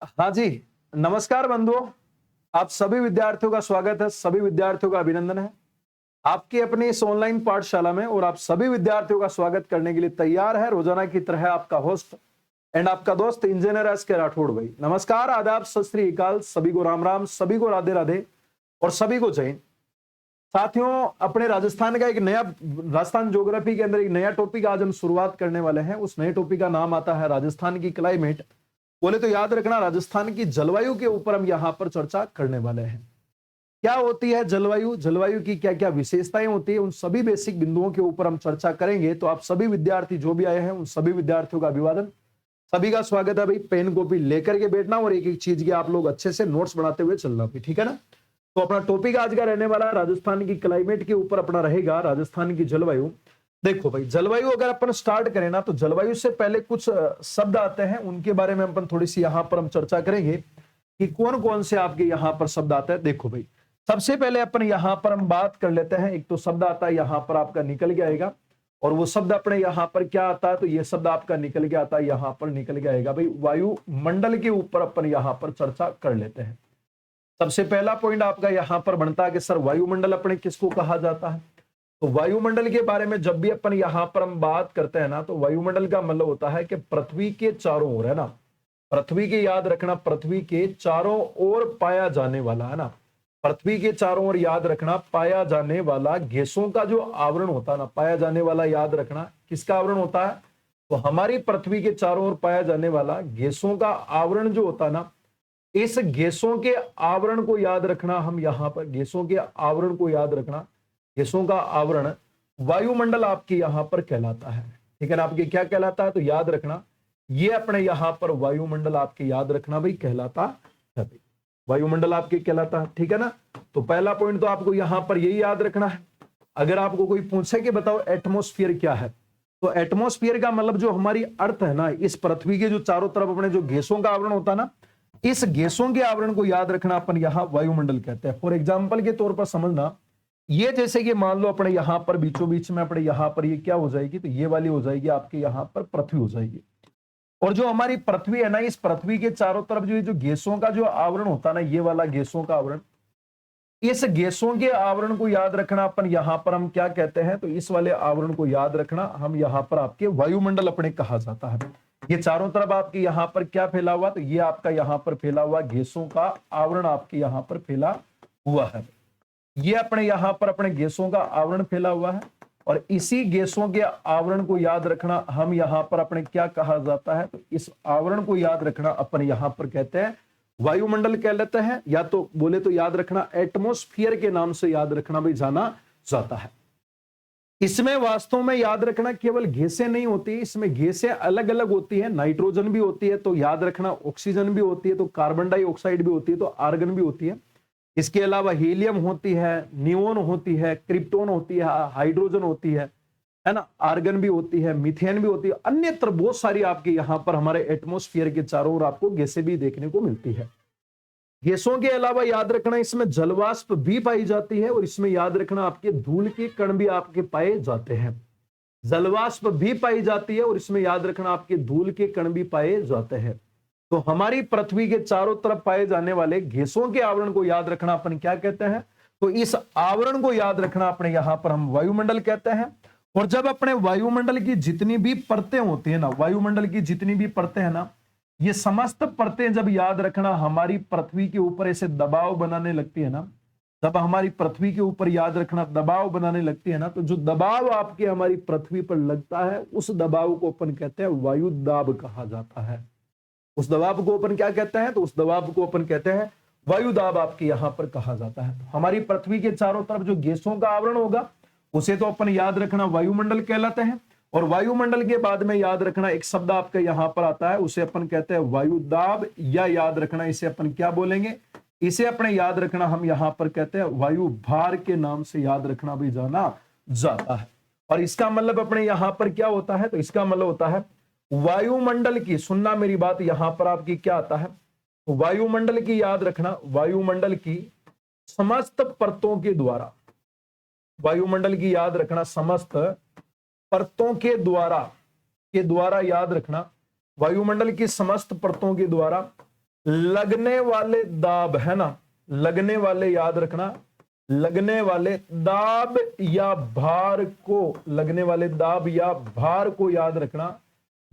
हाँ जी, नमस्कार बंधुओं। आप सभी विद्यार्थियों का स्वागत है, सभी विद्यार्थियों का अभिनंदन है आपकी अपनी इस ऑनलाइन पाठशाला में। और आप सभी विद्यार्थियों का स्वागत करने के लिए तैयार है रोजाना की तरह आपका होस्ट एंड आपका दोस्त इंजीनियर एस के राठौड़ भाई। नमस्कार, आदाब, सत श्री अकाल, सभी को राम राम, सभी को राधे राधे और सभी को जय हिंद। साथियों, अपने राजस्थान का एक नया राजस्थान ज्योग्राफी के अंदर एक नया टॉपिक आज हम शुरुआत करने वाले हैं। उस नए टॉपिक का नाम आता है राजस्थान की क्लाइमेट। बोले तो याद रखना, राजस्थान की जलवायु के ऊपर हम यहां पर चर्चा करने वाले हैं। क्या होती है जलवायु, जलवायु की क्या क्या विशेषताएं होती है, उन सभी बेसिक बिंदुओं के ऊपर हम चर्चा करेंगे। तो आप सभी विद्यार्थी जो भी आए हैं उन सभी विद्यार्थियों का अभिवादन, सभी का स्वागत है भाई। पेन कॉपी लेकर के बैठना और एक एक चीज के आप लोग अच्छे से नोट्स बनाते हुए चलना भी, ठीक है ना। तो अपना टॉपिक आज का रहने वाला राजस्थान की क्लाइमेट के ऊपर अपना रहेगा, राजस्थान की जलवायु। देखो भाई, जलवायु अगर अपन स्टार्ट करें ना, तो जलवायु से पहले कुछ शब्द आते हैं, उनके बारे में अपन थोड़ी सी यहां पर हम चर्चा करेंगे कि कौन कौन से आपके यहां पर शब्द आते हैं। देखो भाई, सबसे पहले अपन यहां पर हम बात कर लेते हैं। एक तो शब्द आता है यहां पर आपका निकल के आएगा, और वो शब्द अपने यहां पर क्या आता है, तो ये शब्द आपका निकल के आता है, यहां पर निकल के आएगा भाई वायुमंडल के ऊपर अपन यहां पर चर्चा कर लेते हैं। सबसे पहला पॉइंट आपका यहां पर बनता है कि सर वायुमंडल अपने किसको कहा जाता है। तो वायुमंडल के बारे में जब भी अपन यहां पर हम बात करते हैं ना, तो वायुमंडल का मतलब होता है कि पृथ्वी के चारों ओर, है ना, पृथ्वी के, याद रखना, पृथ्वी के चारों ओर पाया जाने वाला, है ना, पृथ्वी के चारों ओर याद रखना पाया जाने वाला गैसों का जो आवरण होता है ना, पाया जाने वाला, याद रखना किसका आवरण होता है, तो हमारी पृथ्वी के चारों ओर पाया जाने वाला गैसों का आवरण जो होता है ना, इस गैसों के आवरण को याद रखना, हम यहां पर गैसों के आवरण को याद रखना, गैसों का आवरण वायुमंडल आपके यहां पर कहलाता है। ठीक है ना, आपके क्या कहलाता है, तो याद रखना ये अपने यहां पर वायुमंडल आपके, याद रखना भाई, कहलाता है। वायुमंडल आपके कहलाता है, ठीक है ना। तो पहला पॉइंट तो आपको यहां पर यही याद रखना है। अगर आपको कोई पूछे कि बताओ एटमॉस्फेयर क्या है, तो एटमॉस्फेयर का मतलब जो हमारी अर्थ है ना, इस पृथ्वी के जो चारों तरफ अपने जो गैसों का आवरण होता है ना, इस गैसों के आवरण को याद रखना अपन यहां वायुमंडल कहते हैं। फॉर एग्जाम्पल के तौर पर समझना, ये जैसे कि मान लो अपने यहां पर बीचों बीच में अपने यहां पर ये क्या हो जाएगी, तो ये वाली हो जाएगी आपके यहां पर पृथ्वी हो जाएगी। और जो हमारी पृथ्वी है ना, इस पृथ्वी के चारों तरफ जो गैसों का जो आवरण होता है ना, ये वाला गैसों का आवरण, इस गैसों के आवरण को याद रखना अपन यहां पर हम क्या कहते हैं, तो इस वाले आवरण को याद रखना हम यहां पर आपके वायुमंडल अपने कहा जाता है। ये चारों तरफ आपके यहां पर क्या फैला हुआ, तो ये आपका यहां पर फैला हुआ गैसों का आवरण आपके यहां पर फैला हुआ है। ये अपने यहां पर अपने गैसों का आवरण फैला हुआ है, और इसी गैसों के आवरण को याद रखना हम यहां पर अपने क्या कहा जाता है, तो इस आवरण को याद रखना अपन यहां पर कहते हैं वायुमंडल कह लेते हैं, या तो बोले तो याद रखना एटमॉस्फेयर के नाम से याद रखना भी जाना जाता है। इसमें वास्तव में याद रखना केवल गैसें नहीं होती, इसमें गैसें अलग अलग होती है। नाइट्रोजन भी होती है, तो याद रखना ऑक्सीजन भी होती है, तो कार्बन डाइऑक्साइड भी होती है, तो आर्गन भी होती है। इसके अलावा हीलियम होती है, नियोन होती है, क्रिप्टोन होती है, हाइड्रोजन होती है ना, आर्गन भी होती है, मीथेन भी होती है, अन्यत्र बहुत सारी आपके यहां पर हमारे एटमॉस्फेयर के चारों ओर आपको गैसें भी देखने को मिलती है। गैसों के अलावा याद रखना इसमें जलवाष्प भी पाई जाती है, और इसमें याद रखना आपके धूल के कण भी आपके पाए जाते हैं। जलवाष्प भी पाई जाती है, और इसमें याद रखना आपके धूल के कण भी पाए जाते हैं। तो हमारी पृथ्वी के चारों तरफ पाए जाने वाले गैसों के आवरण को याद रखना अपन क्या कहते हैं, तो इस आवरण को याद रखना अपने यहां पर हम वायुमंडल कहते हैं। और जब अपने वायुमंडल की जितनी भी परतें होती है ना, वायुमंडल की जितनी भी परतें हैं ना, ये समस्त परतें जब याद रखना हमारी पृथ्वी के ऊपर ऐसे दबाव बनाने लगती है ना, जब हमारी पृथ्वी के ऊपर याद रखना दबाव बनाने लगती है ना, तो जो दबाव आपके हमारी पृथ्वी पर लगता है, उस दबाव को अपन कहते हैं वायु दाब कहा जाता है। उस दबाव को अपन क्या कहते हैं, तो उस दबाव को अपन कहते हैं वायु दाब आपके यहां पर कहा जाता है। तो हमारी पृथ्वी के चारों तरफ जो गैसों का आवरण होगा उसे तो अपन याद रखना वायुमंडल कहलाते हैं। और वायुमंडल के बाद में याद रखना एक शब्द आपका यहां पर आता है, उसे अपन कहते हैं वायु दाब, या याद रखना इसे अपन क्या बोलेंगे, इसे अपने याद रखना हम यहां पर कहते हैं वायु भार के नाम से याद रखना भी जाना जाता है। और इसका मतलब अपने यहां पर क्या होता है, तो इसका मतलब होता है वायुमंडल की, सुनना मेरी बात, यहां पर आपकी क्या आता है, वायुमंडल की याद रखना, वायुमंडल की समस्त परतों के द्वारा, वायुमंडल की याद रखना समस्त परतों के द्वारा याद रखना, वायुमंडल की समस्त परतों के द्वारा लगने वाले दाब, है ना, लगने वाले, याद रखना, लगने वाले दाब या भार को, लगने वाले दाब या भार को याद रखना।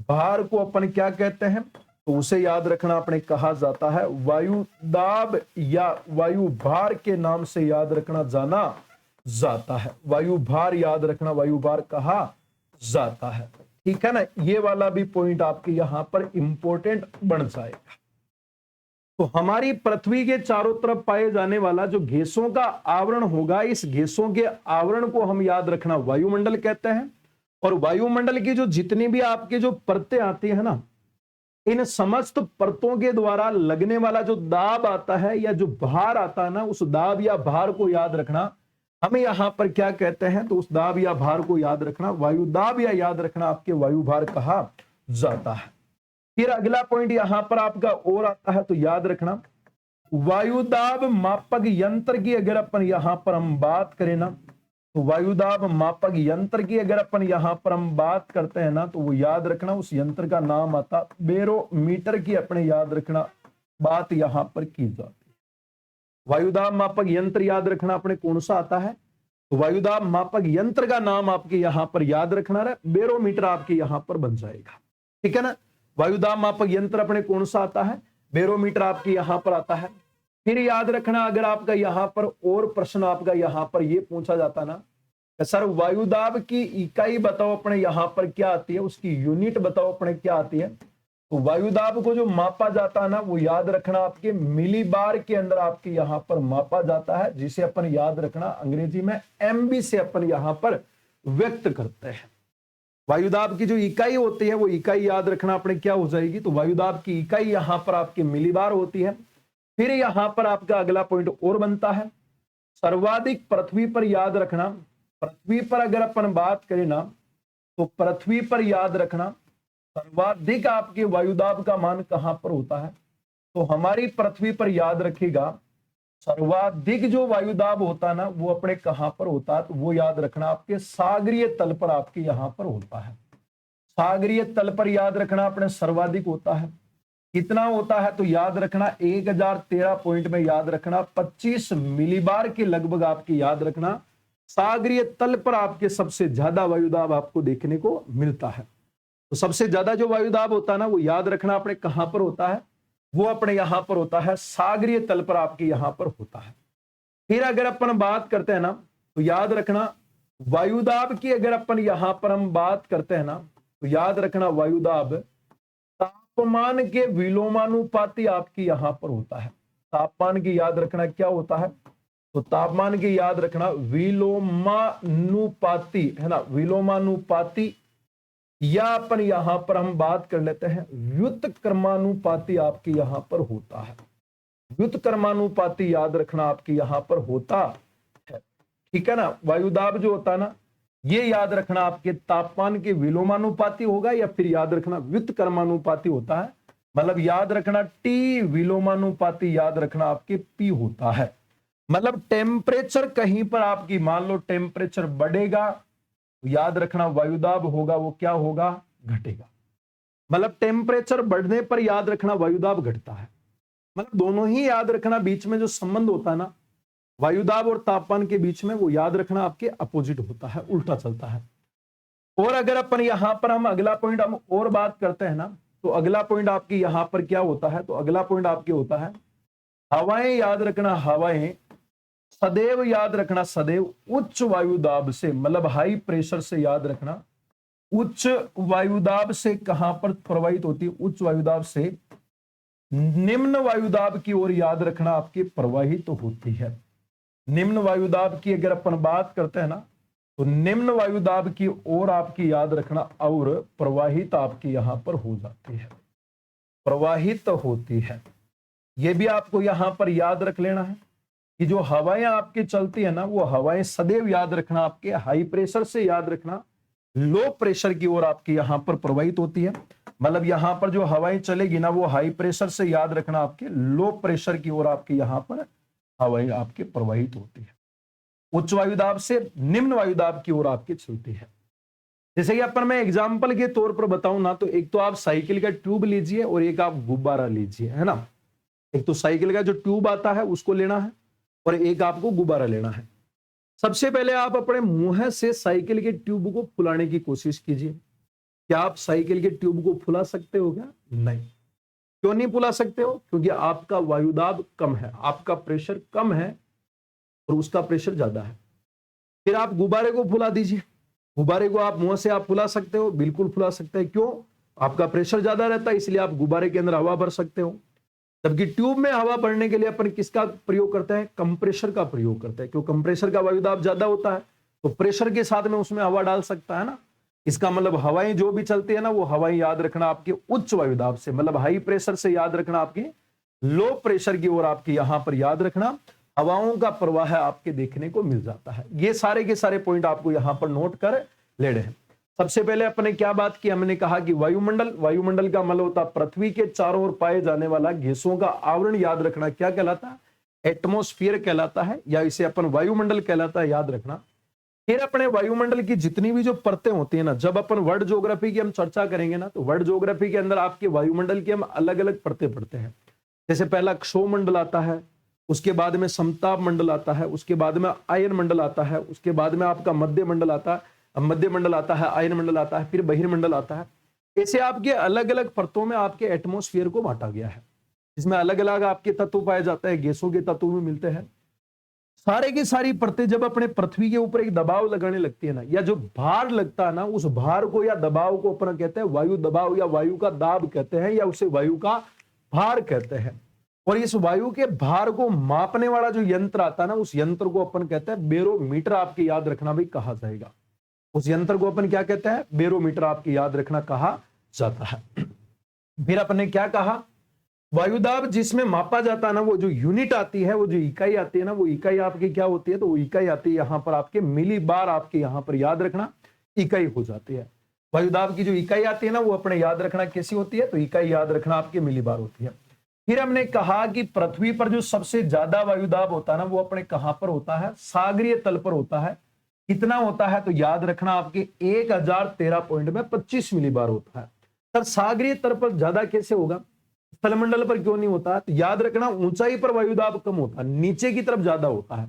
भार को अपन क्या कहते हैं, तो उसे याद रखना अपने कहा जाता है वायु दाब या वायु भार के नाम से याद रखना जाना जाता है। वायु भार याद रखना, वायु भार कहा जाता है। ठीक है ना, ये वाला भी पॉइंट आपके यहां पर इंपॉर्टेंट बन जाएगा। तो हमारी पृथ्वी के चारों तरफ पाए जाने वाला जो गैसों का आवरण होगा, इस गैसों के आवरण को हम याद रखना वायुमंडल कहते हैं। और वायुमंडल की जो जितनी भी आपके जो परतें आती है ना, इन समस्त परतों के द्वारा लगने वाला जो दाब आता है या जो भार आता है ना, उस दाब या भार को याद रखना हमें यहां पर क्या कहते हैं, तो उस दाब या भार को याद रखना वायु दाब या याद रखना आपके वायु भार कहा जाता है। फिर अगला पॉइंट यहां पर आपका और आता है, तो याद रखना वायुदाब मापक यंत्र की अगर अपन यहां पर हम बात करें ना, तो वायुदाब मापक यंत्र की अगर अपन यहां पर हम बात करते हैं ना, तो वो याद रखना उस यंत्र का नाम आता बेरोमीटर की अपने याद रखना बात यहां पर की जाती है। वायुदाब मापक यंत्र याद रखना अपने कौन सा आता है, तो वायुदाब मापक यंत्र का नाम आपके यहां पर याद रखना है, बेरोमीटर आपके यहां पर बन जाएगा। ठीक है ना, वायुदाब मापक यंत्र अपने कौन सा आता है, बेरोमीटर आपके यहां पर आता है। फिर याद रखना अगर आपका यहां पर और प्रश्न आपका यहां पर यह पूछा जाता ना, सर वायुदाब की इकाई बताओ अपने यहां पर क्या आती है, उसकी यूनिट बताओ अपने क्या आती है, तो वायुदाब को जो मापा जाता है ना, वो याद रखना आपके मिलीबार के अंदर आपके यहां पर मापा जाता है, जिसे अपन याद रखना अंग्रेजी में एमबी से अपन यहां पर व्यक्त करते हैं। वायुदाब की जो इकाई होती है वो इकाई याद रखना अपने क्या हो जाएगी, तो वायुदाब की इकाई यहां पर आपकी मिलीबार होती है। फिर यहां पर आपका अगला पॉइंट और बनता है सर्वाधिक पृथ्वी पर याद रखना। पृथ्वी पर अगर अपन बात करें ना, तो पृथ्वी पर याद रखना सर्वाधिक आपके वायुदाब का मान कहां पर होता है, तो हमारी पृथ्वी पर याद रखिएगा सर्वाधिक जो वायुदाब होता है ना, वो अपने कहां पर होता है, तो वो याद रखना आपके सागरीय तल पर आपके यहां पर होता है। सागरीय तल पर याद रखना अपने सर्वाधिक होता है। कितना होता है, तो याद रखना 1013 पॉइंट में याद रखना 25 मिलीबार के लगभग आपकी याद रखना सागरीय तल पर आपके सबसे ज्यादा वायुदाब आपको देखने को मिलता है। तो सबसे ज्यादा जो वायुदाब होता है ना, वो याद रखना अपने कहां पर होता है, वो अपने यहां पर होता है सागरीय तल पर आपके यहां पर होता है। फिर अगर अपन बात करते हैं ना, तो याद रखना वायुदाब की अगर अपन यहां पर हम बात करते हैं ना, तो याद रखना वायुदाब तापमान के विलोमानुपाती आपकी यहां पर होता है। तापमान की याद रखना क्या होता है, तो तापमान की याद रखना विलोमानुपाती, है ना, विलोमानुपाती, या अपन यहां पर हम बात कर लेते हैं व्युत्क्रमानुपाती आपके यहां पर होता है। व्युत्क्रमानुपाती याद रखना आपके यहां पर होता है। ठीक है ना, वायुदाब जो होता है ना, ये याद रखना आपके तापमान के विलोमानुपाती होगा या फिर याद रखना व्युत्क्रमानुपाती होता है। मतलब याद रखना टी विलोमानुपाती याद रखना आपके पी होता है। मतलब टेम्परेचर कहीं पर आपकी मान लो टेम्परेचर बढ़ेगा, याद रखना वायुदाब होगा वो क्या होगा, घटेगा। मतलब टेम्परेचर बढ़ने पर याद रखना वायुदाब घटता है। मतलब दोनों ही याद रखना बीच में जो संबंध होता है ना वायुदाब और तापमान के बीच में, वो याद रखना आपके अपोजिट होता है, उल्टा चलता है। और अगर अपन यहां पर हम अगला पॉइंट हम और बात करते हैं ना, तो अगला पॉइंट आपकी यहां पर क्या होता है, तो अगला पॉइंट आपके होता है हवाएं याद रखना। हवाएं सदैव याद रखना सदैव उच्च वायुदाब से, मतलब हाई प्रेशर से याद रखना उच्च वायुदाब से कहां पर प्रवाहित होती है, उच्च वायुदाब से निम्न वायुदाब की ओर याद रखना आपकी प्रवाहित होती है। निम्न वायुदाब की अगर अपन बात करते हैं ना, तो निम्न वायुदाब की ओर आपकी याद रखना और प्रवाहित आपकी यहां पर हो जाती है, प्रवाहित होती है। यह भी आपको यहां पर याद रख लेना है कि जो हवाएं आपकी चलती है ना, वो हवाएं सदैव याद रखना आपके हाई प्रेशर से याद रखना लो प्रेशर की ओर आपकी यहां पर प्रवाहित होती है। मतलब यहां पर जो हवाएं चलेगी ना, वो हाई प्रेशर से याद रखना आपके लो प्रेशर की ओर आपकी यहां पर हवाएं आपके प्रवाहित होती है। उच्च वायुदाब से निम्न वायुदाब की ओर आपकी चलती है। जैसे कि अपन मैं एग्जांपल के तौर पर बताऊं ना, तो एक तो आप साइकिल का ट्यूब लीजिए और एक आप गुब्बारा लीजिए, है ना। एक तो साइकिल का जो ट्यूब आता है उसको लेना है और एक आपको गुब्बारा लेना है। सबसे पहले आप अपने मुंह से साइकिल के ट्यूब को फुलाने की कोशिश कीजिए। क्या आप साइकिल के ट्यूब को फुला सकते हो क्या? नहीं। क्यों नहीं फुला सकते हो? क्योंकि आपका वायुदाब कम है, आपका प्रेशर कम है और उसका प्रेशर ज्यादा है। फिर आप गुब्बारे को फुला दीजिए। गुब्बारे को आप मुंह से आप फुला सकते हो, बिल्कुल फुला सकते हैं। क्यों? आपका प्रेशर ज्यादा रहता है, इसलिए आप गुब्बारे के अंदर हवा भर सकते हो। जबकि ट्यूब में हवा भरने के लिए अपन किसका प्रयोग करते हैं? कंप्रेशर का प्रयोग करते हैं। क्यों? कंप्रेशर का वायुदाब ज्यादा होता है, तो प्रेशर के साथ में उसमें हवा डाल सकता है ना। इसका मतलब हवाएं जो भी चलती है ना, वो हवाएं याद रखना आपके उच्च वायुदाब से, मतलब हाई प्रेशर से याद रखना, आपके लो प्रेशर की ओर आपके यहां पर याद रखना, हवाओं का प्रवाह आपके देखने को मिल जाता है। ये सारे के सारे पॉइंट आपको यहां पर नोट कर लेने हैं। सबसे पहले अपने क्या बात की? हमने कहा कि वायुमंडल, वायुमंडल का मतलब होता पृथ्वी के चारों ओर पाए जाने वाला गैसों का आवरण याद रखना। क्या कहलाता है? एटमॉस्फेयर कहलाता है, या इसे अपन वायुमंडल कहलाता है, याद रखना। फिर अपने वायुमंडल की जितनी भी जो परतें होती है ना, जब अपन वर्ल्ड ज्योग्राफी की हम चर्चा करेंगे ना, तो वर्ल्ड ज्योग्राफी के अंदर आपके वायुमंडल की हम अलग अलग परतें पढ़ते हैं। जैसे पहला क्षोमंडल आता है, उसके बाद में समताप मंडल आता है, उसके बाद में आयन मंडल आता है, उसके बाद में आपका मध्य मंडल आता है, मध्य मंडल आता है, आयन मंडल आता है, फिर बहिर्मंडल आता है। ऐसे आपके अलग अलग परतों में आपके एटमॉस्फेयर को बांटा गया है, इसमें अलग अलग आपके तत्व पाए जाते हैं, गैसों के तत्व भी मिलते हैं। सारे की सारी परतें जब अपने पृथ्वी के ऊपर एक दबाव लगाने लगती है ना, या जो भार लगता है ना, उस भार को या दबाव को अपन कहते हैं वायु दबाव, या वायु का दाब कहते हैं, या उसे वायु का भार कहते हैं। और इस वायु के भार को मापने वाला जो यंत्र आता है ना, उस यंत्र को अपन कहते हैं बेरोमीटर। आपके याद रखना भाई कहा जाएगा, उस यंत्र को अपन क्या कहते हैं? बेरोमीटर आपके याद रखना कहा जाता है। फिर अपने क्या कहा? वायुदाब जिसमें मापा जाता है ना, वो जो यूनिट आती है, वो जो इकाई आती है ना, वो इकाई आपकी क्या होती है? तो वो इकाई आती है यहां पर आपके मिली बार। आपके यहां पर याद रखना इकाई हो जाती है। वायुदाब की जो इकाई आती है ना, वो अपने याद रखना कैसी होती है? तो इकाई याद रखना आपके मिली बार होती है। फिर हमने कहा कि पृथ्वी पर जो सबसे ज्यादा वायुदाब होता है ना, वो अपने कहां पर होता है? सागरीय तल पर होता है। कितना होता है? तो याद रखना आपके 1013.25 मिली बार होता है। तब सागरीय तल पर ज्यादा कैसे होगा? स्थलमंडल पर क्यों नहीं होता? तो याद रखना ऊंचाई पर वायुदाब कम होता है, नीचे की तरफ ज्यादा होता है।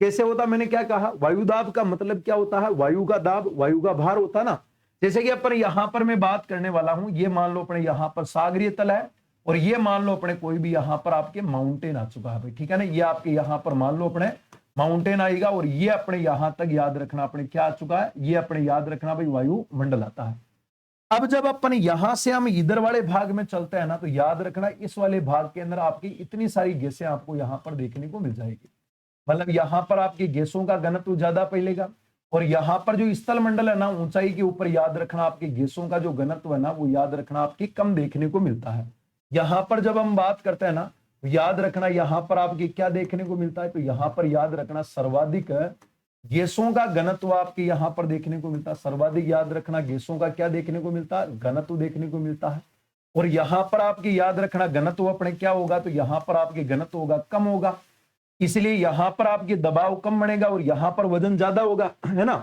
कैसे होता? मैंने क्या कहा? वायुदाब का मतलब क्या होता है? वायु का दाब, वायु का भार होता ना। जैसे कि अपन यहां पर मैं बात करने वाला हूं, ये मान लो अपने यहां पर सागरीय तल है, और ये मान लो अपने कोई भी यहां पर आपके माउंटेन आ चुका है भाई, ठीक है ना। ये आपके यहां पर मान लो अपने माउंटेन आएगा, और ये अपने यहां तक याद रखना अपने क्या आ चुका है? ये अपने याद रखना भाई वायुमंडल आता है। अब जब अपन यहां से हम इधर वाले भाग में चलते हैं ना, तो याद रखना इस वाले भाग के अंदर आपकी इतनी सारी गैसें आपको यहां पर देखने को मिल जाएगी। मतलब यहां पर आपकी गैसों का घनत्व ज्यादा फैलेगा, और यहां पर जो स्थल मंडल है ना, ऊंचाई के ऊपर याद रखना आपकी गैसों का जो घनत्व है ना, वो याद रखना आपकी कम देखने को मिलता है। यहां पर जब हम बात करते हैं ना, तो याद रखना यहां पर आपकी क्या देखने को मिलता है? तो यहां पर याद रखना सर्वाधिक गैसों का घनत्व आपके यहां पर देखने को मिलता है। सर्वाधिक याद रखना गैसों का क्या देखने को मिलता है? घनत्व देखने को मिलता है। और यहां पर आपकी याद रखना घनत्व अपने क्या होगा? तो यहां पर आपके घनत्व होगा कम होगा, इसलिए यहां पर आपके दबाव कम बनेगा, और यहां पर वजन ज्यादा होगा, है ना।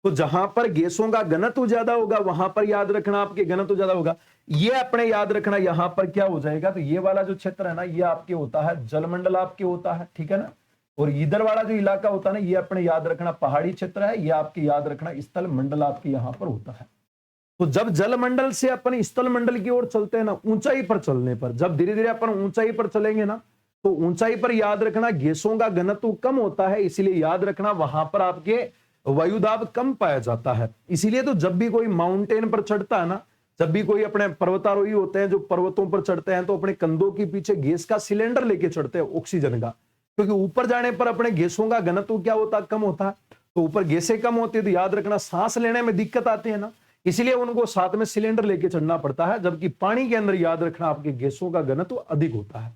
तो जहां पर गैसों का घनत्व ज्यादा होगा, वहां पर याद रखना आपके घनत्व ज्यादा होगा। ये अपने याद रखना यहां पर क्या हो जाएगा? तो ये वाला जो क्षेत्र है ना, ये आपके होता है जलमंडल आपके होता है, ठीक है ना। और इधर वाला जो इलाका होता है ना, ये अपने याद रखना पहाड़ी क्षेत्र है, ये आपके याद रखना स्थल मंडल आपके यहां पर होता है। तो जब जलमंडल से अपन स्थल मंडल की ओर चलते हैं ना, ऊंचाई पर चलने पर, जब धीरे धीरे अपन ऊंचाई पर चलेंगे ना, तो ऊंचाई पर याद रखना गैसों का घनत्व कम होता है, इसीलिए याद रखना वहां पर आपके वायुदाब कम पाया जाता है। इसीलिए तो जब भी कोई माउंटेन पर चढ़ता है ना, जब भी कोई अपने पर्वतारोही होते हैं जो पर्वतों पर चढ़ते हैं, तो अपने कंधों के पीछे गैस का सिलेंडर लेके चढ़ते हैं, ऑक्सीजन का। क्योंकि ऊपर जाने पर अपने गैसों का घनत्व क्या होता है? कम होता है। तो ऊपर गैसें कम होती है, तो याद रखना सांस लेने में दिक्कत आती है ना, इसलिए उनको साथ में सिलेंडर लेके चढ़ना पड़ता है। जबकि पानी के अंदर याद रखना आपके गैसों का घनत्व अधिक होता है।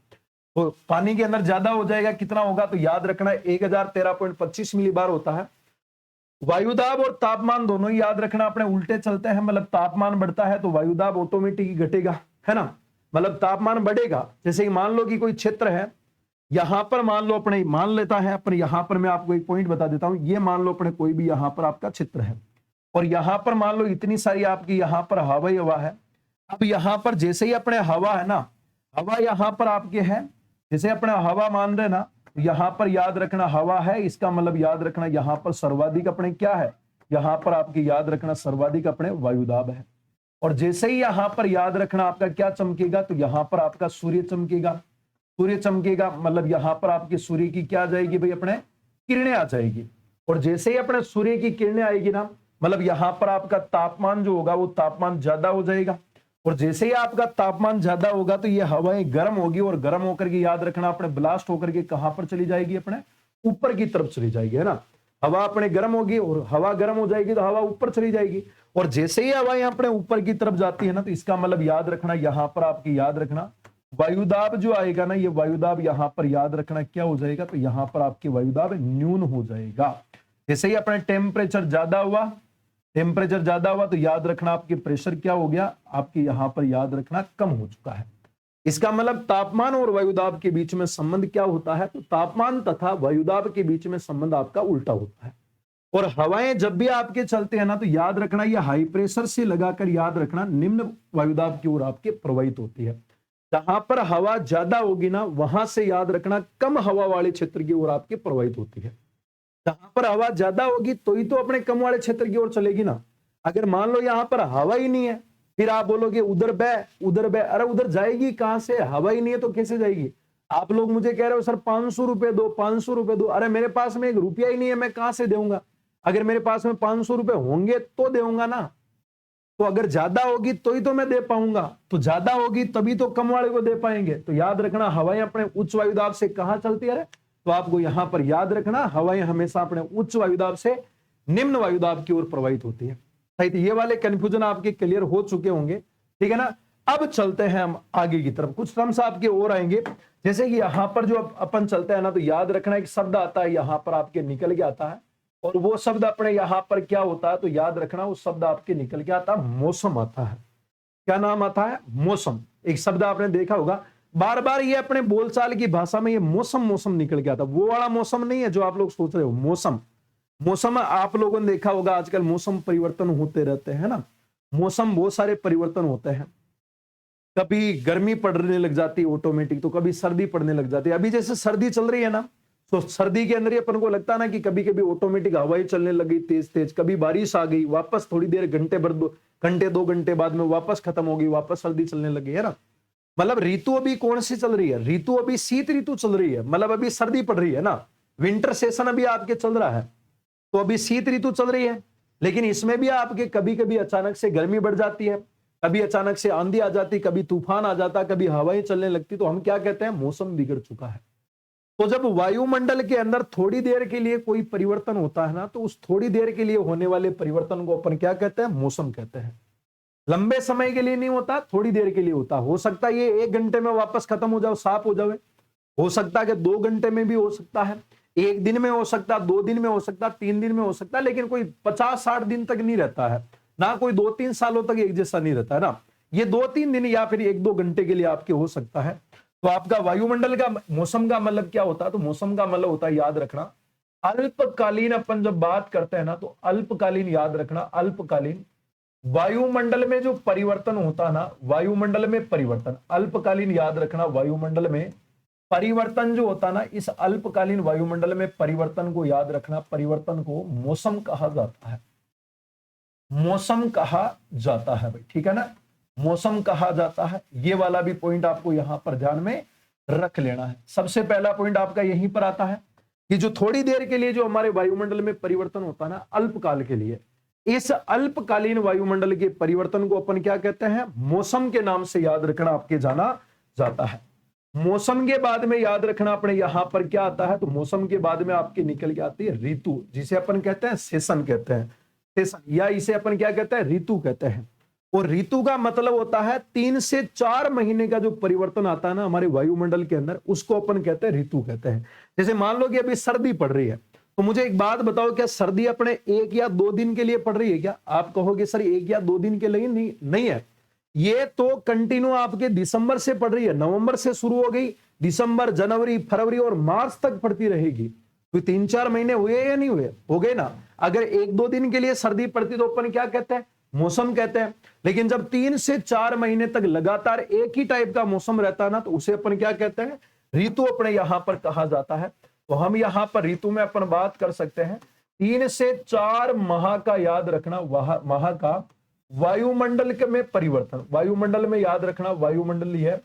तो पानी के अंदर ज्यादा हो जाएगा, कितना होगा? तो याद रखना 1013.25 मिली बार होता है। वायुदाब और तापमान दोनों ही याद रखना अपने उल्टे चलते हैं, मतलब तापमान बढ़ता है तो वायुदाब ऑटोमेटिक घटेगा, है ना। मतलब तापमान बढ़ेगा, जैसे कि मान लो कि कोई क्षेत्र है, यहां पर मान लो अपने मान लेता है अपने, यहां पर मैं आपको एक पॉइंट बता देता हूं, ये मान लो अपने कोई भी यहां पर आपका क्षेत्र है, और यहां पर मान लो इतनी सारी आपकी यहां पर हवा ही हवा है। अब यहां पर जैसे ही अपने हवा है ना, हवा यहां पर आपके है, जैसे अपना हवा मान रहे ना, यहां पर याद रखना हवा है, इसका मतलब याद रखना यहां पर सर्वाधिक अपने क्या है, यहां पर आपके याद रखना सर्वाधिक अपने वायुदाब है। और जैसे ही यहां पर याद रखना आपका क्या चमकेगा, तो यहां पर आपका सूर्य चमकेगा। सूर्य चमकेगा मतलब यहां पर आपके सूर्य की क्या आ जाएगी भाई, अपने किरणें आ जाएगी। और जैसे ही अपने सूर्य की किरणें आएगी ना, मतलब यहां पर आपका तापमान जो होगा वो तापमान ज्यादा हो जाएगा। और जैसे ही आपका तापमान ज्यादा होगा तो ये हवाएं गर्म होगी, और गर्म होकर के याद रखना अपने ब्लास्ट होकर के कहां पर चली जाएगी, अपने ऊपर की तरफ चली जाएगी, है ना। हवा अपने गर्म होगी और हवा गर्म हो जाएगी तो हवा ऊपर चली जाएगी। और जैसे ही हवा यहाँ अपने ऊपर की तरफ जाती है ना, तो इसका मतलब याद रखना यहां पर आपकी याद रखना वायुदाब जो आएगा ना, ये वायुदाब यहां पर याद रखना क्या हो जाएगा, तो यहां पर आपके वायुदाब न्यून हो जाएगा। जैसे ही अपने टेम्परेचर ज्यादा हुआ, टेम्परेचर ज्यादा हुआ तो याद रखना आपके प्रेशर क्या हो गया, आपके यहां पर याद रखना कम हो चुका है। इसका मतलब तापमान और वायुदाब के बीच में संबंध क्या होता है, तो तापमान तथा वायुदाब के बीच में संबंध आपका उल्टा होता है। और हवाएं जब भी आपके चलते हैं ना, तो याद रखना ये हाई प्रेशर से लगाकर याद रखना निम्न वायुदाब की ओर आपके प्रवाहित होती है। जहां पर हवा ज्यादा होगी ना, वहां से याद रखना कम हवा वाले क्षेत्र की ओर आपके प्रवाहित होती है। जहां पर हवा ज्यादा होगी तो ही तो अपने कम वाले क्षेत्र की ओर चलेगी ना। अगर मान लो यहां पर हवा ही नहीं है, फिर आप बोलोगे उधर बह, अरे उधर जाएगी कहां से, हवा ही नहीं है तो कैसे जाएगी। आप लोग मुझे कह रहे हो सर 500 रुपए दो, 500 रुपए दो, अरे मेरे पास में 1 रुपया ही नहीं है, मैं कहां से दूंगा। अगर मेरे पास में 500 रुपए होंगे तो दूंगा ना। तो अगर ज्यादा होगी तो ही तो मैं दे पाऊंगा, तो ज्यादा होगी तभी तो कम वाले को दे पाएंगे। तो याद रखना हवाएं अपने उच्च वायुदाब से कहां चलती है, तो आपको यहां पर याद रखना हवाएं हमेशा अपने उच्च वायुदाब से निम्न वायुदाब की ओर प्रवाहित होती है। सही, तो ये वाले कंफ्यूजन आपके क्लियर हो चुके होंगे, ठीक है ना। अब चलते हैं हम आगे की तरफ, कुछ टर्म्स आपके और आएंगे। जैसे कि यहां पर जो अपन चलते हैं ना, तो याद रखना एक शब्द आता है यहां पर आपके निकल के आता है, और वो शब्द अपने यहां पर क्या होता है, तो याद रखना वो शब्द आपके निकल के आता है मौसम आता है। क्या नाम आता है, मौसम। एक शब्द आपने देखा होगा बार बार ये अपने बोलचाल की भाषा में ये मौसम मौसम निकल के आता, वो वाला मौसम नहीं है जो आप लोग सोच रहे हो। मौसम, मौसम आप लोगों ने देखा होगा आजकल मौसम परिवर्तन होते रहते हैं ना, मौसम बहुत सारे परिवर्तन होते हैं। कभी गर्मी पड़ने लग जाती है ऑटोमेटिक, तो कभी सर्दी पड़ने लग जाती है। अभी जैसे सर्दी चल रही है ना, तो सर्दी के अंदर ही अपन को लगता है ना कि कभी कभी ऑटोमेटिक हवाएं चलने लगी तेज तेज, कभी बारिश आ गई, वापस थोड़ी देर घंटे 2 घंटे बाद में वापस खत्म हो गई, वापस सर्दी चलने लगी, है ना। मतलब ऋतु अभी कौन सी चल रही है, ऋतु अभी शीत ऋतु चल रही है, मतलब अभी सर्दी पड़ रही है ना, विंटर सेशन अभी आपके चल रहा है, तो अभी शीत ऋतु चल रही है। लेकिन इसमें भी आपके कभी कभी अचानक से गर्मी बढ़ जाती है, कभी अचानक से आंधी आ जाती, कभी तूफान आ जाता, कभी हवाएं चलने लगती, तो हम क्या कहते हैं, मौसम बिगड़ चुका है। तो जब वायुमंडल के अंदर थोड़ी देर के लिए कोई परिवर्तन होता है ना, तो उस थोड़ी देर के लिए होने वाले परिवर्तन को अपन क्या कहते हैं, मौसम कहते हैं। लंबे समय के लिए नहीं होता, थोड़ी देर के लिए होता। हो सकता है ये 1 घंटे में वापस खत्म हो जाओ, साफ हो जाए, हो सकता है कि 2 घंटे में भी हो सकता है, 1 दिन में हो सकता है, 2 दिन में हो सकता है, 3 दिन में हो सकता है, लेकिन कोई 50-60 दिन तक नहीं रहता है ना, कोई 2-3 सालों तक एक जैसा नहीं रहता है ना। ये 2-3 दिन या फिर 1-2 घंटे के लिए आपके हो सकता है। तो आपका वायुमंडल का मौसम का मतलब क्या होता है, तो मौसम का मतलब होता है याद रखना अल्पकालीन। अपन जब बात करते हैं ना, तो अल्पकालीन याद रखना, अल्पकालीन वायुमंडल में जो परिवर्तन होता है ना, वायुमंडल में परिवर्तन अल्पकालीन याद रखना, वायुमंडल में परिवर्तन जो होता है ना, इस अल्पकालीन वायुमंडल में परिवर्तन को याद रखना, परिवर्तन को मौसम कहा जाता है, मौसम कहा जाता है भाई, ठीक है ना, मौसम कहा जाता है। ये वाला भी पॉइंट आपको यहां पर ध्यान में रख लेना है। सबसे पहला पॉइंट आपका यहीं पर आता है कि जो थोड़ी देर के लिए जो हमारे वायुमंडल में परिवर्तन होता है ना, अल्पकाल के लिए, इस अल्पकालीन वायुमंडल के परिवर्तन को अपन क्या कहते हैं, मौसम के नाम से याद रखना आपके जाना जाता है। मौसम के बाद में याद रखना अपने यहां पर क्या आता है, तो मौसम के बाद में आपके निकल के आती है ऋतु, जिसे अपन कहते हैं सेशन कहते हैं, सेशन, या इसे अपन क्या कहते हैं, ऋतु कहते हैं। और ऋतु का मतलब होता है 3 से 4 महीने का जो परिवर्तन आता है ना हमारे वायुमंडल के अंदर, उसको अपन कहते हैं ऋतु कहते हैं। जैसे मान लो कि अभी सर्दी पड़ रही है, तो मुझे एक बात बताओ, क्या सर्दी अपने 1 या 2 दिन के लिए पड़ रही है क्या? आप कहोगे सर 1 या 2 दिन के लिए नहीं है, ये तो कंटिन्यू आपके दिसंबर से पड़ रही है, नवंबर से शुरू हो गई, दिसंबर, जनवरी, फरवरी और मार्च तक पड़ती रहेगी। तो 3-4 महीने हुए या नहीं हुए, हो गए ना। अगर 1-2 दिन के लिए सर्दी पड़ती तो अपन क्या कहते हैं, मौसम कहते हैं। लेकिन जब 3 से 4 महीने तक लगातार एक ही टाइप का मौसम रहता है ना, तो उसे अपन क्या कहते हैं, ऋतु अपने यहां पर कहा जाता है। तो हम यहां पर ऋतु में अपन बात कर सकते हैं 3 से 4 माह का, याद रखना माह का वायुमंडल में परिवर्तन, वायुमंडल में याद रखना वायुमंडलीय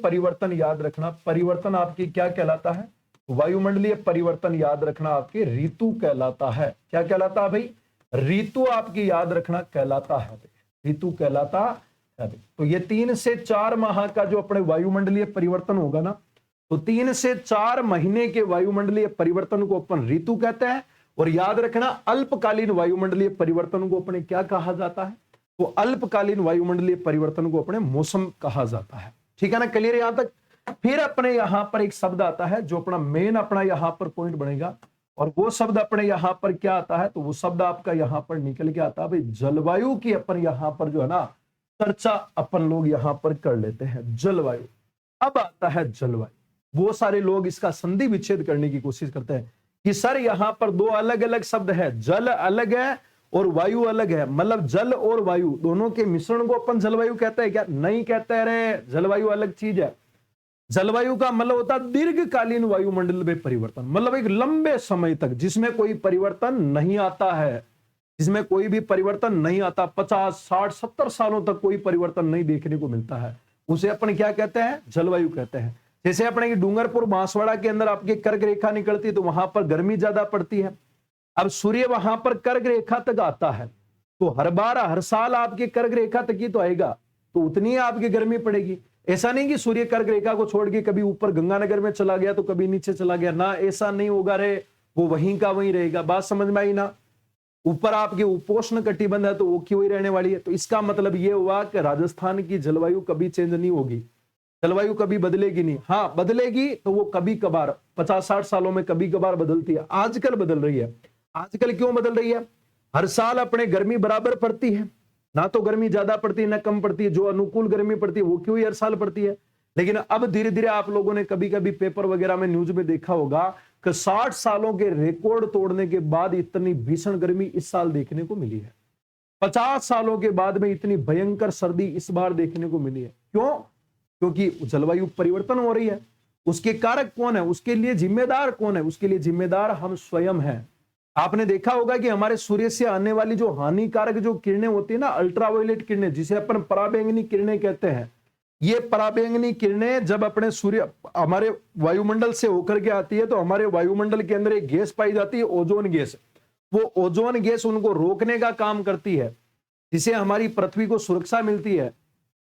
परिवर्तन, याद रखना परिवर्तन आपकी क्या कहलाता है, वायुमंडलीय परिवर्तन याद रखना आपकी ऋतु कहलाता है। क्या कहलाता है भाई, ऋतु आपकी याद रखना कहलाता है, ऋतु कहलाता है। तो ये 3 से 4 माह का जो अपने वायुमंडलीय परिवर्तन होगा ना, तो 3 से 4 महीने के वायुमंडलीय परिवर्तन को अपन ऋतु कहते हैं। और याद रखना अल्पकालीन वायुमंडलीय परिवर्तन को अपने क्या कहा जाता है, तो अल्पकालीन वायुमंडलीय परिवर्तन को अपने मौसम कहा जाता है। ठीक है ना, क्लियर यहां तक। फिर अपने यहां पर एक शब्द आता है जो अपना मेन अपना यहां पर पॉइंट बनेगा, और वो शब्द अपने यहां पर क्या आता है, तो वो शब्द आपका यहां पर निकल के आता है भाई जलवायु की। अपन यहां पर जो है ना चर्चा अपन लोग यहां पर कर लेते हैं जलवायु। अब आता है जलवायु। वो सारे लोग इसका संधि विच्छेद करने की कोशिश करते हैं कि सर यहां पर दो अलग अलग शब्द है, जल अलग है और वायु अलग है, मतलब जल और वायु दोनों के मिश्रण को अपन जलवायु कहते हैं क्या, नहीं कहते रे, जलवायु अलग चीज है। जलवायु का मतलब होता है दीर्घकालीन वायुमंडल में परिवर्तन, मतलब एक लंबे समय तक जिसमें कोई परिवर्तन नहीं आता है, जिसमें कोई भी परिवर्तन नहीं आता, 50, 60, 70 सालों तक कोई परिवर्तन नहीं देखने को मिलता है, उसे अपन क्या कहते हैं, जलवायु कहते हैं। जैसे अपने डूंगरपुर बांसवाड़ा के अंदर आपकी कर्क रेखा निकलती है, तो वहां पर गर्मी ज्यादा पड़ती है। अब सूर्य वहां पर कर्क रेखा तक आता है, तो हर साल आपके कर्क रेखा तक ही तो आएगा, तो उतनी आपकी गर्मी पड़ेगी। ऐसा नहीं कि सूर्य कर्क रेखा को छोड़ के कभी ऊपर गंगानगर में चला गया तो कभी नीचे चला गया, ना ऐसा नहीं होगा रे, वो वहीं का वहीं रहेगा। बात समझ में आई ना। ऊपर आपके उपोष्ण कटिबंध है तो वो की वही रहने वाली है। तो इसका मतलब ये हुआ कि राजस्थान की जलवायु कभी चेंज नहीं होगी, जलवायु कभी बदलेगी नहीं। हाँ बदलेगी तो वो कभी कभार 50-60 सालों में कभी कभार बदलती है, आजकल बदल रही है। आजकल क्यों बदल रही है, हर साल अपने गर्मी बराबर पड़ती है, ना तो गर्मी ज्यादा पड़ती है ना कम पड़ती है, जो अनुकूल गर्मी पड़ती है वो क्यों हर साल पड़ती है। लेकिन अब धीरे धीरे आप लोगों ने कभी कभी पेपर वगैरह में न्यूज में देखा होगा कि 60 सालों के रिकॉर्ड तोड़ने के बाद इतनी भीषण गर्मी इस साल देखने को मिली है। 50 सालों के बाद में इतनी भयंकर सर्दी इस बार देखने को मिली है। क्यों, क्योंकि जलवायु परिवर्तन हो रही है। उसके कारक कौन है, उसके लिए जिम्मेदार कौन है, उसके लिए जिम्मेदार हम स्वयं हैं। आपने देखा होगा कि हमारे सूर्य से आने वाली जो हानिकारक जो किरणें होती है ना, अल्ट्रावायलेट किरणें, जिसे अपन पराबैंगनी किरणें कहते हैं, ये पराबैंगनी किरणें जब अपने सूर्य हमारे वायुमंडल से होकर के आती है तो हमारे वायुमंडल के अंदर एक गैस पाई जाती है, ओजोन गैस। वो ओजोन गैस उनको रोकने का काम करती है, जिसे हमारी पृथ्वी को सुरक्षा मिलती है।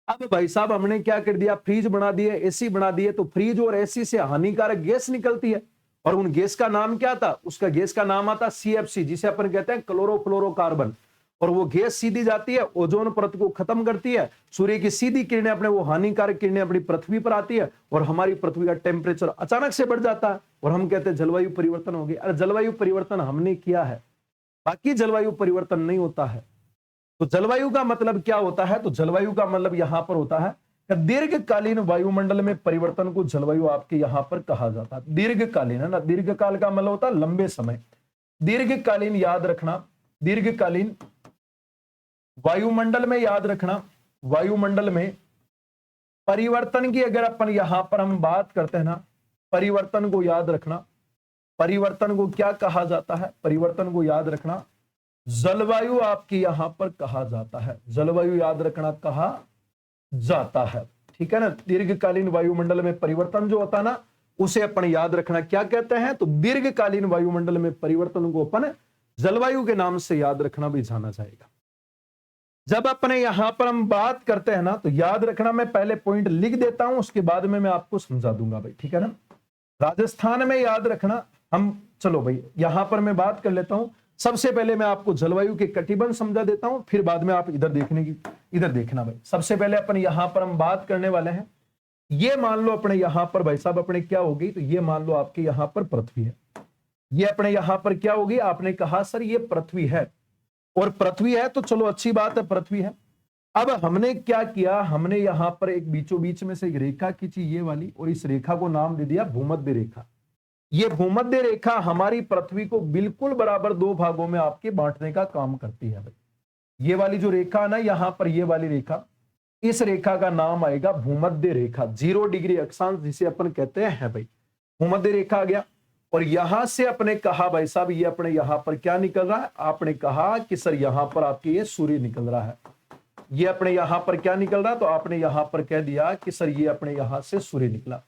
अब भाई साहब हमने क्या कर दिया, फ्रिज बना दिए, एसी बना दिए, तो फ्रिज और एसी से हानिकारक गैस निकलती है। और उन गैस का नाम क्या था, उसका गैस का नाम आता CFC, जिसे अपन कहते हैं क्लोरोफ्लोरोकार्बन। और वो गैस सीधी जाती है, ओजोन परत को खत्म करती है, सूर्य की सीधी किरणें अपने वो हानिकारक किरणें अपनी पृथ्वी पर आती है और हमारी पृथ्वी का टेम्परेचर अचानक से बढ़ जाता है और हम कहते हैं जलवायु परिवर्तन हो गया। अरे जलवायु परिवर्तन हमने किया है, बाकी जलवायु परिवर्तन नहीं होता है। तो जलवायु का मतलब क्या होता है, तो जलवायु का मतलब यहां पर होता है दीर्घकालीन वायुमंडल में परिवर्तन को जलवायु आपके यहां पर कहा जाता है। दीर्घकालीन है ना, दीर्घकाल का मतलब होता है लंबे समय। दीर्घकालीन याद रखना, दीर्घकालीन वायुमंडल में याद रखना, वायुमंडल में परिवर्तन की अगर अपन यहां पर हम बात करते हैं ना, परिवर्तन को याद रखना, परिवर्तन को क्या कहा जाता है, परिवर्तन को याद रखना जलवायु आपकी यहां पर कहा जाता है, जलवायु याद रखना कहा जाता है। ठीक है ना, दीर्घकालीन वायुमंडल में परिवर्तन जो होता है ना, उसे अपन याद रखना क्या कहते हैं, तो दीर्घकालीन वायुमंडल में परिवर्तन को अपन जलवायु के नाम से याद रखना भी जाना जाएगा। जब अपने यहां पर हम बात करते हैं ना, तो याद रखना, मैं पहले पॉइंट लिख देता हूं, उसके बाद में मैं आपको समझा दूंगा भाई। ठीक है ना, राजस्थान में याद रखना हम, चलो भाई यहां पर मैं बात कर लेता हूं। सबसे पहले मैं आपको जलवायु के कटिबंध समझा देता हूं, फिर बाद में आप इधर देखना भाई। सबसे पहले अपन यहां पर हम बात करने वाले हैं, ये मान लो अपने यहां पर भाई साहब अपने क्या होगी, तो ये मान लो आपके यहां पर पृथ्वी है, ये अपने यहां पर क्या होगी, आपने कहा सर ये पृथ्वी है, और पृथ्वी है तो चलो अच्छी बात है, पृथ्वी है। अब हमने क्या किया, हमने यहां पर एक बीचों बीच में से एक रेखा खींची ये वाली, और इस रेखा को नाम दे दिया भूमध्य रेखा। ये भूमध्य रेखा हमारी पृथ्वी को बिल्कुल बराबर दो भागों में आपके बांटने का काम करती है भाई। ये वाली जो रेखा है ना यहां पर, ये वाली रेखा, इस रेखा का नाम आएगा भूमध्य रेखा, 0 डिग्री अक्षांश जिसे अपन कहते हैं भाई, भूमध्य रेखा आ गया। और यहां से अपने कहा भाई साहब ये अपने यहां पर क्या निकल रहा है, आपने कहा कि सर यहां पर आपके ये सूर्य निकल रहा है, ये अपने यहां पर क्या निकल रहा है, तो आपने यहां पर कह दिया कि सर ये अपने यहां से सूर्य निकला।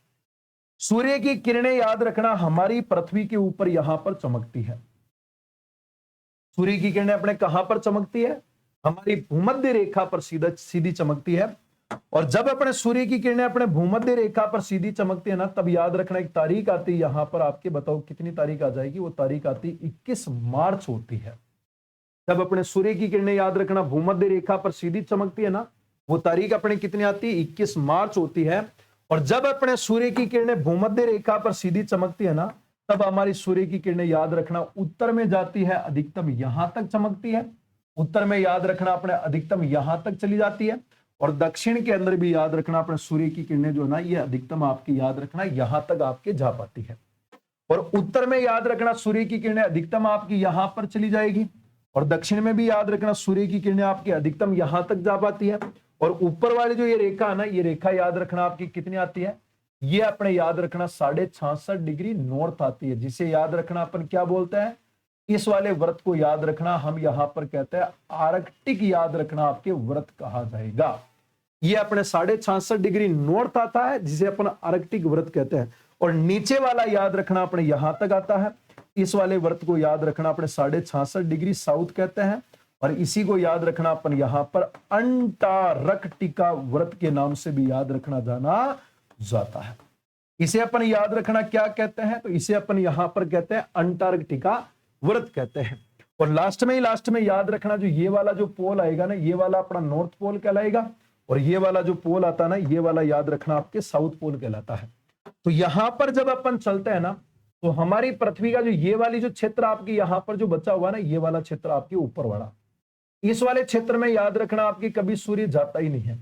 सूर्य की किरणें याद रखना हमारी पृथ्वी के ऊपर यहां पर चमकती है। सूर्य की किरणें अपने कहां पर चमकती है, हमारी भूमध्य रेखा पर सीधा सीधी चमकती है। और जब अपने सूर्य की किरणें अपने भूमध्य रेखा पर सीधी चमकती है ना, तब याद रखना एक तारीख आती है यहां पर आपके, बताओ कितनी तारीख आ जाएगी, वो तारीख आती 21 मार्च होती है। जब अपने सूर्य की किरणें याद रखना भूमध्य रेखा पर सीधी चमकती है ना, वो तारीख अपने कितनी आती है, 21 मार्च होती है। और जब अपने सूर्य की किरणें भूमध्य रेखा पर सीधी चमकती है ना, तब हमारी सूर्य की किरणें याद रखना उत्तर में जाती है, अधिकतम यहां तक चमकती है। उत्तर में याद रखना अपने अधिकतम यहां तक चली जाती है। और दक्षिण के अंदर भी याद रखना अपने सूर्य की किरणें जो है ना, ये अधिकतम आपकी याद रखना यहां तक आपके जा पाती है। और उत्तर में याद रखना सूर्य की किरणें अधिकतम आपकी यहां पर चली जाएगी। और दक्षिण में भी याद रखना सूर्य की किरणें आपकी अधिकतम यहां तक जा पाती है। और ऊपर वाली जो ये रेखा है ना, ये रेखा याद रखना आपकी कितनी आती है, ये अपने याद रखना 66.5 डिग्री नॉर्थ आती है, जिसे याद रखना अपन क्या बोलते हैं, इस वाले व्रत को याद रखना हम यहां पर कहते हैं आर्कटिक याद रखना आपके व्रत कहा जाएगा। ये अपने 66.5 डिग्री नॉर्थ आता है, जिसे अपन आर्कटिक व्रत कहते हैं। और नीचे वाला याद रखना अपने यहां तक आता है, इस वाले व्रत को याद रखना अपने 66.5 डिग्री साउथ कहते हैं। और इसी को याद रखना अपन यहां पर अंटार्कटिका व्रत के नाम से भी याद रखना जाना जाता है। इसे अपन याद रखना क्या कहते हैं, तो इसे अपन यहां पर कहते हैं अंटार्कटिका व्रत कहते हैं। और लास्ट में याद रखना जो ये वाला जो पोल आएगा ना, ये वाला अपना नॉर्थ पोल कहलाएगा। और ये वाला जो पोल आता है ना, ये वाला याद रखना आपके साउथ पोल कहलाता है। तो यहां पर जब अपन चलते हैं ना, तो हमारी पृथ्वी का जो ये वाली जो क्षेत्र आपकी यहां पर जो बचा हुआ ना, ये वाला क्षेत्र आपके ऊपर वाला, इस वाले क्षेत्र में याद रखना आपकी कभी सूर्य जाता ही नहीं है।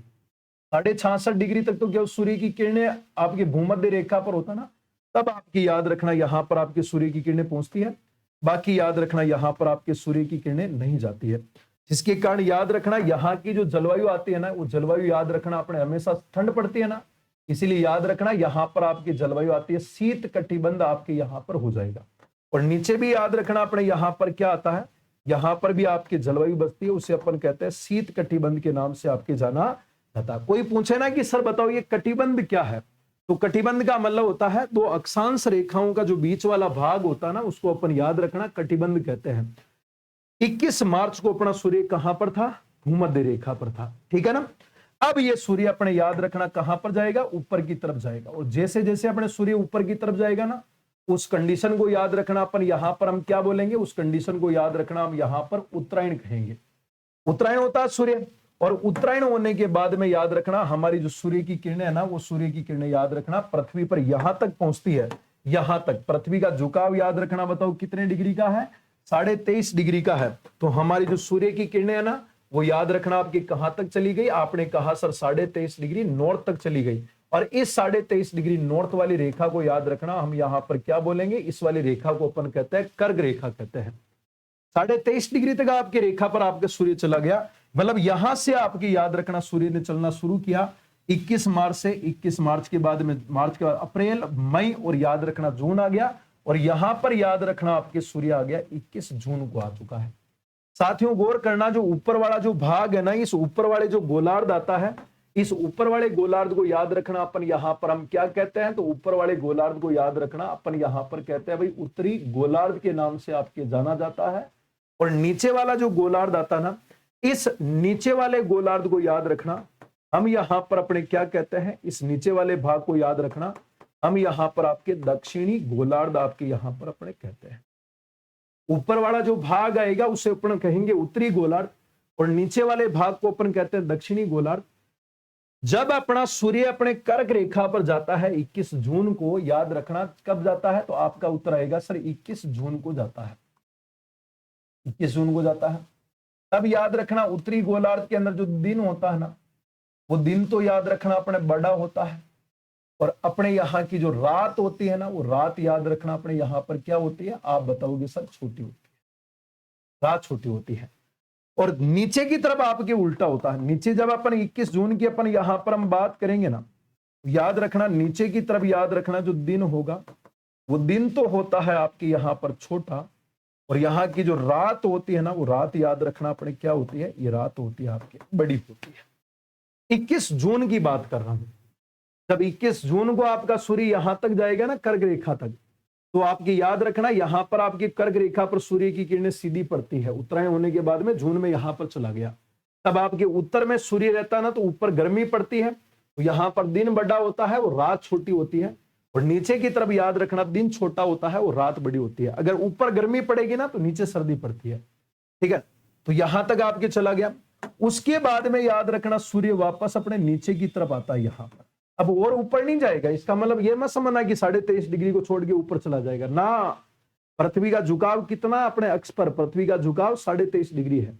66.5 डिग्री तक तो क्या सूर्य की किरणें आपके भूमध्य रेखा पर होता ना, तब आपकी याद रखना यहां पर आपके सूर्य की किरणें पहुंचती है। बाकी याद रखना यहां पर आपके सूर्य की किरणें नहीं जाती है, जिसके कारण याद रखना यहाँ की जो जलवायु आती है ना, वो जलवायु याद रखना अपने हमेशा ठंड पड़ती है ना, इसीलिए याद रखना यहां पर आपकी जलवायु आती है शीत कटिबंध आपके यहां पर हो जाएगा। और नीचे भी याद रखना अपने यहां पर क्या आता है, यहां पर भी आपकी जलवायु बसती है, उसे अपन कहते हैं शीत कटिबंध के नाम से आपके जाना जाता है। कोई पूछे ना कि सर बताओ ये कटिबंध क्या है, तो कटिबंध का मतलब होता है दो अक्षांश रेखाओं का जो बीच वाला भाग होता है ना, उसको अपन याद रखना कटिबंध कहते हैं। 21 मार्च को अपना सूर्य कहां पर था, भूमध्य रेखा पर था, ठीक है ना। अब ये सूर्य अपने याद रखना कहां पर जाएगा, ऊपर की तरफ जाएगा। और जैसे जैसे अपने सूर्य ऊपर की तरफ जाएगा ना, उस कंडीशन को याद रखना अपन यहां पर हम क्या बोलेंगे, उस कंडीशन को याद रखना हम यहां पर उत्तरायण कहेंगे। उत्तरायण होता है सूर्य, और उत्तरायण होने के बाद में याद रखना हमारी जो सूर्य की किरणें है ना, वो सूर्य की किरणें याद रखना पृथ्वी पर यहां तक पहुंचती है। यहां तक पृथ्वी का झुकाव याद रखना, बताओ कितने डिग्री का है, 23.5 डिग्री का है। तो हमारी जो सूर्य की किरणें है ना, वो याद रखना आपकी कहां तक चली गई, आपने कहा सर 23.5 डिग्री नॉर्थ तक चली गई। और इस 23.5 डिग्री नॉर्थ वाली रेखा को याद रखना हम यहां पर क्या बोलेंगे, इस वाली रेखा को अपन कहते हैं कर्क रेखा कहते हैं। 23.5 डिग्री तक आपकी रेखा पर आपका सूर्य चला गया, मतलब यहां से आपकी याद रखना सूर्य ने चलना शुरू किया 21 मार्च से। 21 मार्च के बाद में, मार्च के बाद अप्रैल, मई और याद रखना जून आ गया। और यहां पर याद रखना आपके सूर्य आ गया 21 जून को आ चुका है। साथियों गौर करना, जो ऊपर वाला जो भाग है ना, इस ऊपर वाले जो गोलार्ध आता है, इस ऊपर वाले गोलार्ध को याद रखना अपन यहां पर हम क्या कहते हैं, तो ऊपर वाले गोलार्ध को याद रखना अपन यहां पर कहते हैं भाई उत्तरी गोलार्ध के नाम से आपके जाना जाता है। और नीचे वाला जो गोलार्ध आता ना, इस नीचे वाले गोलार्ध को याद रखना हम यहां पर अपने क्या कहते हैं, इस नीचे वाले भाग को याद रखना हम यहां पर आपके दक्षिणी गोलार्ध आपके यहां पर अपने कहते हैं। ऊपर वाला जो भाग आएगा उसे अपन कहेंगे उत्तरी गोलार्ध, और नीचे वाले भाग को अपन कहते हैं दक्षिणी गोलार्ध। जब अपना सूर्य अपने कर्क रेखा पर जाता है 21 जून को, याद रखना कब जाता है, तो आपका उत्तर आएगा सर 21 जून को जाता है, 21 जून को जाता है। तब याद रखना उत्तरी गोलार्ध के अंदर जो दिन होता है ना, वो दिन तो याद रखना अपने बड़ा होता है। और अपने यहाँ की जो रात होती है ना, वो रात याद रखना अपने यहाँ पर क्या होती है, आप बताओगे सर छोटी होती है, रात छोटी होती है। और नीचे की तरफ आपके उल्टा होता है। नीचे जब अपन 21 जून की अपन यहां पर हम बात करेंगे ना, याद रखना नीचे की तरफ, याद रखना जो दिन होगा वो दिन तो होता है आपके यहां पर छोटा, और यहाँ की जो रात होती है ना, वो रात याद रखना अपने क्या होती है, ये रात होती है आपकी बड़ी होती है। 21 जून की बात कर रहा हूं। जब 21 जून को आपका सूर्य यहां तक जाएगा ना, कर्क रेखा तक, तो आपकी याद रखना यहां पर आपकी कर्क रेखा पर सूर्य की किरणें सीधी पड़ती है। उत्तरायण होने के बाद में जून में यहां पर चला गया, तब आपके उत्तर में सूर्य रहता है ना, तो ऊपर गर्मी पड़ती है, तो यहां पर दिन बड़ा होता है, वो रात छोटी होती है। और नीचे की तरफ याद रखना दिन छोटा होता है, वो रात बड़ी होती है। अगर ऊपर गर्मी पड़ेगी ना तो नीचे सर्दी पड़ती है, ठीक है। तो यहां तक आपके चला गया। उसके बाद में याद रखना सूर्य वापस अपने नीचे की तरफ आता है यहां पर। अब और ऊपर नहीं जाएगा, इसका मतलब यह मत समझना कि 23.5 डिग्री को छोड़ के ऊपर चला जाएगा ना। पृथ्वी का झुकाव कितना, अपने अक्ष पर पृथ्वी का झुकाव 23.5 डिग्री है।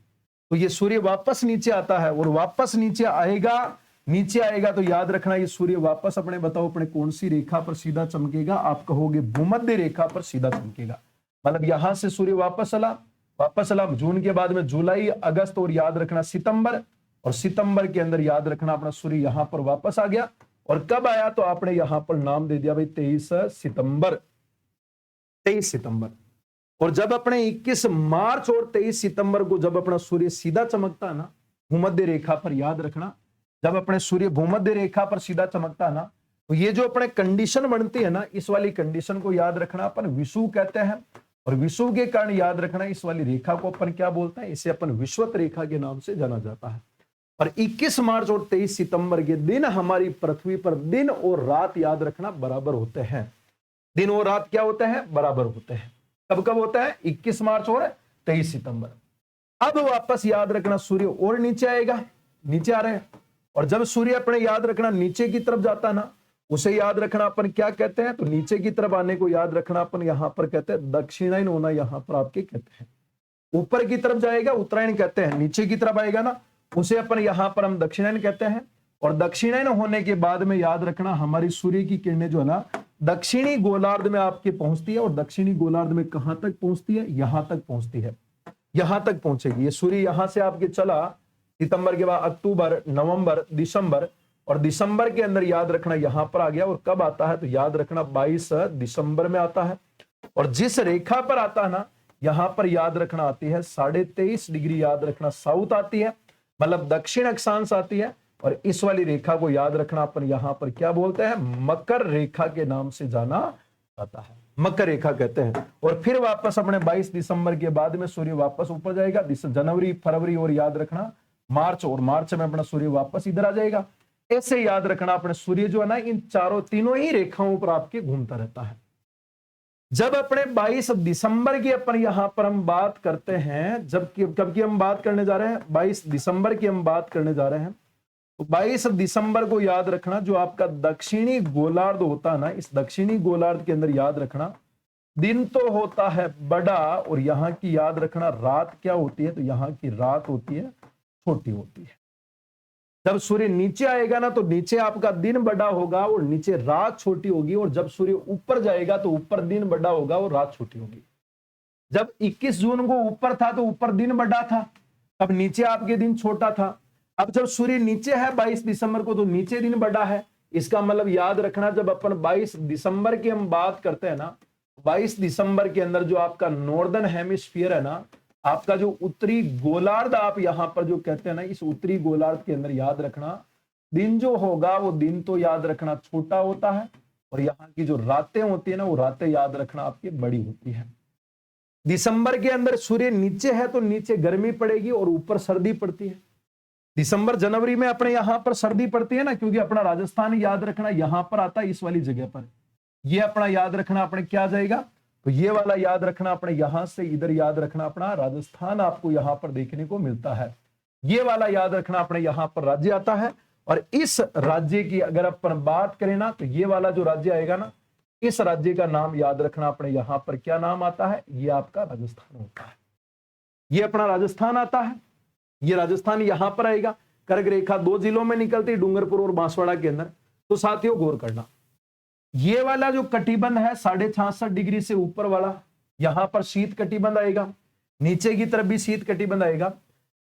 तो ये सूर्य वापस नीचे आता है, और वापस नीचे आएगा तो याद रखना ये सूर्य वापस अपने, बताओ अपने कौन सी रेखा पर सीधा चमकेगा, आप कहोगे भूमध्य रेखा पर सीधा चमकेगा। मतलब यहां से सूर्य वापस चला जून के बाद में जुलाई, अगस्त, और याद रखना सितंबर, और सितंबर के अंदर याद रखना अपना सूर्य यहां पर वापस आ गया। और कब आया, तो आपने यहां पर नाम दे दिया भाई 23 सितंबर। और जब अपने 21 मार्च और 23 सितंबर को जब अपना सूर्य सीधा चमकता है ना भूमध्य रेखा पर, याद रखना जब अपने सूर्य भूमध्य रेखा पर सीधा चमकता है ना, तो ये जो अपने कंडीशन बनती है ना, इस वाली कंडीशन को याद रखना अपन विषुव कहते हैं। और विषुव के कारण याद रखना इस वाली रेखा को अपन क्या बोलते हैं, इसे अपन विषुवत रेखा के नाम से जाना जाता है। और 21 मार्च और 23 सितंबर के दिन हमारी पृथ्वी पर दिन और रात याद रखना बराबर होते हैं। दिन और रात क्या होते हैं, बराबर होते हैं। कब कब होता है, 21 मार्च और 23 सितंबर। अब वापस याद रखना सूर्य और नीचे आएगा, नीचे आ रहे हैं। और जब सूर्य अपने याद रखना नीचे की तरफ जाता ना, उसे याद रखना अपन क्या कहते हैं, तो नीचे की तरफ आने को याद रखना अपन यहां पर कहते हैं दक्षिणायन होना, यहां पर आपके कहते हैं। ऊपर की तरफ जाएगा उत्तरायण कहते हैं, नीचे की तरफ आएगा ना उसे अपन यहां पर हम दक्षिणायन कहते हैं। और दक्षिणायन होने के बाद में याद रखना हमारी सूर्य की किरणें जो है ना दक्षिणी गोलार्ध में आपके पहुंचती है। और दक्षिणी गोलार्ध में कहां तक पहुंचती है, यहां तक पहुंचती है, यहां तक पहुंचेगी। ये सूर्य यहां से आपके चला सितंबर के बाद अक्टूबर, नवंबर, दिसंबर, और दिसंबर के अंदर याद रखना यहां पर आ गया। और कब आता है, तो याद रखना 22 दिसंबर में आता है। और जिस रेखा पर आता है ना, यहां पर याद रखना आती है 23.5 डिग्री, याद रखना साउथ आती है, मतलब दक्षिण अक्षांश आती है। और इस वाली रेखा को याद रखना अपन यहां पर क्या बोलते हैं, मकर रेखा के नाम से जाना जाता है, मकर रेखा कहते हैं। और फिर वापस अपने 22 दिसंबर के बाद में सूर्य वापस ऊपर जाएगा, जनवरी, फरवरी, और याद रखना मार्च, और मार्च में अपना सूर्य वापस इधर आ जाएगा। ऐसे याद रखना अपने सूर्य जो है ना इन तीनों ही रेखाओं पर आपके घूमता रहता है। जब अपने 22 दिसंबर की अपन यहां पर हम बात करते हैं, कब की हम बात करने जा रहे हैं, 22 दिसंबर की हम बात करने जा रहे हैं। तो 22 दिसंबर को याद रखना जो आपका दक्षिणी गोलार्ध होता है ना, इस दक्षिणी गोलार्ध के अंदर याद रखना दिन तो होता है बड़ा, और यहां की याद रखना रात क्या होती है, तो यहां की रात होती है छोटी होती है। जब सूर्य नीचे आएगा ना, तो नीचे आपका दिन बड़ा होगा और नीचे रात छोटी होगी। और जब सूर्य ऊपर जाएगा तो ऊपर दिन बड़ा होगा और रात छोटी होगी। जब 21 जून को ऊपर था तो ऊपर दिन बड़ा था, अब नीचे आपके दिन छोटा था। अब जब सूर्य नीचे है 22 दिसंबर को, तो नीचे दिन बड़ा है। इसका मतलब याद रखना जब अपन 22 दिसंबर की हम बात करते हैं ना, 22 दिसंबर के अंदर जो आपका नॉर्दर्न हेमिस्फीयर है ना, आपका जो उत्तरी गोलार्ध आप यहां पर जो कहते हैं ना, इस उत्तरी गोलार्ध के अंदर याद रखना दिन जो होगा वो दिन तो याद रखना छोटा होता है। और यहाँ की जो रातें होती है ना, वो रातें याद रखना आपकी बड़ी होती है। दिसंबर के अंदर सूर्य नीचे है तो नीचे गर्मी पड़ेगी और ऊपर सर्दी पड़ती है। दिसंबर जनवरी में अपने यहां पर सर्दी पड़ती है ना, क्योंकि अपना राजस्थान याद रखना यहां पर आता है, इस वाली जगह पर। ये अपना याद रखना अपने क्या जाएगा, तो ये वाला याद रखना अपने यहां से इधर याद रखना अपना राजस्थान आपको यहां पर देखने को मिलता है। ये वाला याद रखना अपने यहां पर राज्य आता है। और इस राज्य की अगर अपन बात करें ना, तो ये वाला जो राज्य आएगा ना, इस राज्य का नाम याद रखना अपने यहां पर क्या नाम आता है, ये आपका राजस्थान होता है। ये अपना राजस्थान आता है, ये राजस्थान यहां पर आएगा। कर्क रेखा 2 जिलों में निकलती, डूंगरपुर और बांसवाड़ा के अंदर। तो साथियों गौर करना, ये वाला जो कटिबंध है 66.5 डिग्री से ऊपर वाला, यहां पर शीत कटिबंध आएगा, नीचे की तरफ भी शीत कटिबंध आएगा।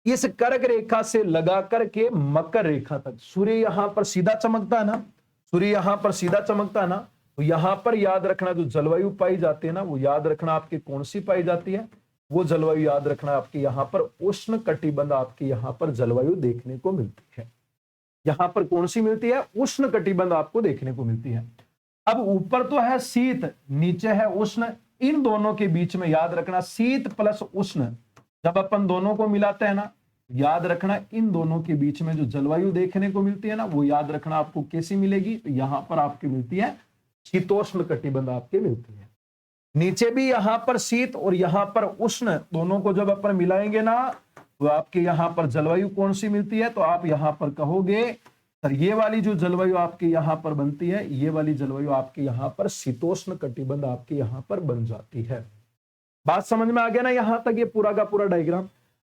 इस कर्क रेखा से लगा करके मकर रेखा तक सूर्य यहां पर सीधा चमकता है ना, सूर्य यहां पर सीधा चमकता है ना, तो यहां पर याद रखना जो जलवायु पाई जाती है ना, वो याद रखना आपकी कौन सी पाई जाती है, वो जलवायु याद रखना आपके यहां पर उष्ण कटिबंध आपके यहां पर जलवायु देखने को मिलती है। यहां पर कौन सी मिलती है, उष्ण कटिबंध आपको देखने को मिलती है। अब ऊपर तो है शीत, नीचे है उष्ण, इन दोनों के बीच में याद रखना शीत प्लस उष्ण जब अपन दोनों को मिलाते हैं ना, याद रखना इन दोनों के बीच में जो जलवायु देखने को मिलती है ना, वो याद रखना आपको कैसी मिलेगी, तो यहां पर आपकी मिलती है शीतोष्ण कटिबंध आपके मिलती है। नीचे भी यहां पर शीत और यहां पर उष्ण दोनों को जब अपन मिलाएंगे ना, तो आपके यहां पर जलवायु कौन सी मिलती है, तो आप यहां पर कहोगे सर ये वाली जो जलवायु आपके यहां पर बनती है, ये वाली जलवायु आपके यहां पर शीतोष्ण कटिबंध आपके यहां पर बन जाती है। बात समझ में आ गया ना यहां तक, ये पूरा का पूरा डायग्राम।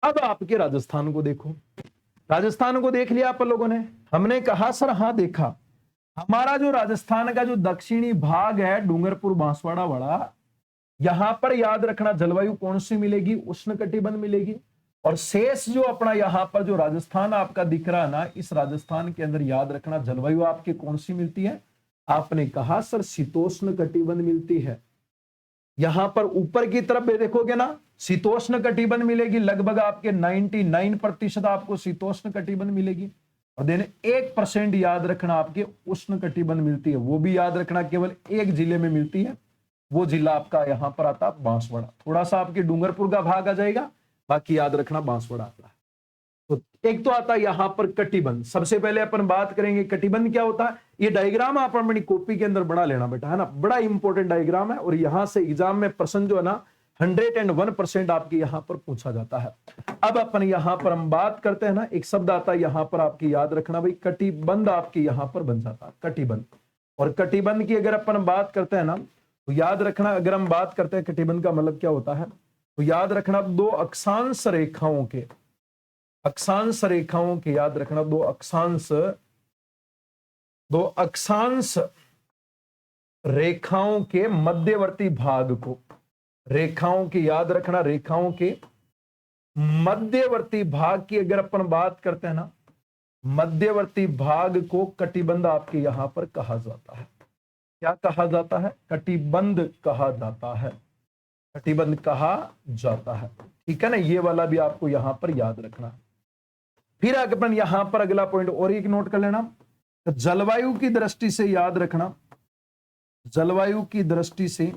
अब आपके राजस्थान को देखो, राजस्थान को देख लिया आप लोगों ने, हमने कहा सर हाँ देखा, हमारा जो राजस्थान का जो दक्षिणी भाग है डूंगरपुर बांसवाड़ा वाला, यहां पर याद रखना जलवायु कौन सी मिलेगी, उष्ण कटिबंध मिलेगी। और शेष जो अपना यहां पर जो राजस्थान आपका दिख रहा है ना, इस राजस्थान के अंदर याद रखना जलवायु आपके कौन सी मिलती है, आपने कहा सर शीतोष्ण कटिबंध मिलती है। यहां पर ऊपर की तरफ देखोगे ना, शीतोष्ण कटिबंध मिलेगी, लगभग आपके 99% आपको शीतोष्ण कटिबंध मिलेगी। और देन 1% याद रखना आपके उष्ण कटिबंध मिलती है, वो भी याद रखना केवल एक जिले में मिलती है, वो जिला आपका यहां पर आता है बांसवाड़ा। थोड़ा सा आपके डूंगरपुर का भाग आ जाएगा, बाकी याद रखना बांसवाड़ा आता है। तो एक तो आता है यहां पर कटिबंध। सबसे पहले अपन बात करेंगे कटिबंध क्या होता है। ये डायग्राम आप अपनी कॉपी के अंदर बना लेना बेटा, है ना, बड़ा इंपॉर्टेंट डायग्राम है। और यहां से एग्जाम में प्रश्न जो है ना 101% आपके यहां पर पूछा जाता है। अब अपन यहां पर हम बात करते हैं ना, एक शब्द आता है यहां पर आपकी याद रखना भाई, कटिबंध आपके यहां पर बन जाता है, कटिबंध। और कटिबंध की अगर अपन बात करते हैं ना, तो याद रखना, अगर हम बात करते हैं कटिबंध का मतलब क्या होता है, तो याद रखना दो अक्षांश रेखाओं के, अक्षांश रेखाओं के याद रखना दो अक्षांश रेखाओं के मध्यवर्ती भाग को, रेखाओं की याद रखना, रेखाओं के मध्यवर्ती भाग की अगर अपन बात करते हैं ना, मध्यवर्ती भाग को कटिबंध आपके यहां पर कहा जाता है। क्या कहा जाता है, कटिबंध कहा जाता है, कटिबंध कहा जाता है। ठीक है ना, ये वाला भी आपको यहां पर याद रखना है। फिर अपन यहां पर अगला पॉइंट और एक नोट कर लेना, तो जलवायु की दृष्टि से याद रखना, जलवायु की दृष्टि से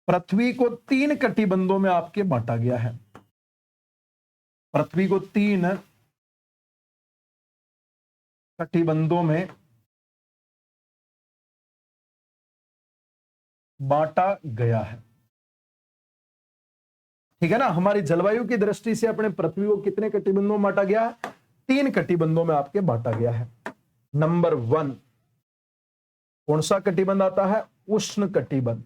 पृथ्वी को 3 कटिबंधों में आपके बांटा गया है। पृथ्वी को 3 कटिबंधों में बांटा गया है। ठीक है ना, हमारी जलवायु की दृष्टि से अपने पृथ्वी को कितने कटिबंधों में बांटा गया है, 3 कटिबंधों में आपके बांटा गया है। नंबर 1 कौन सा कटिबंध आता है, उष्ण कटिबंध।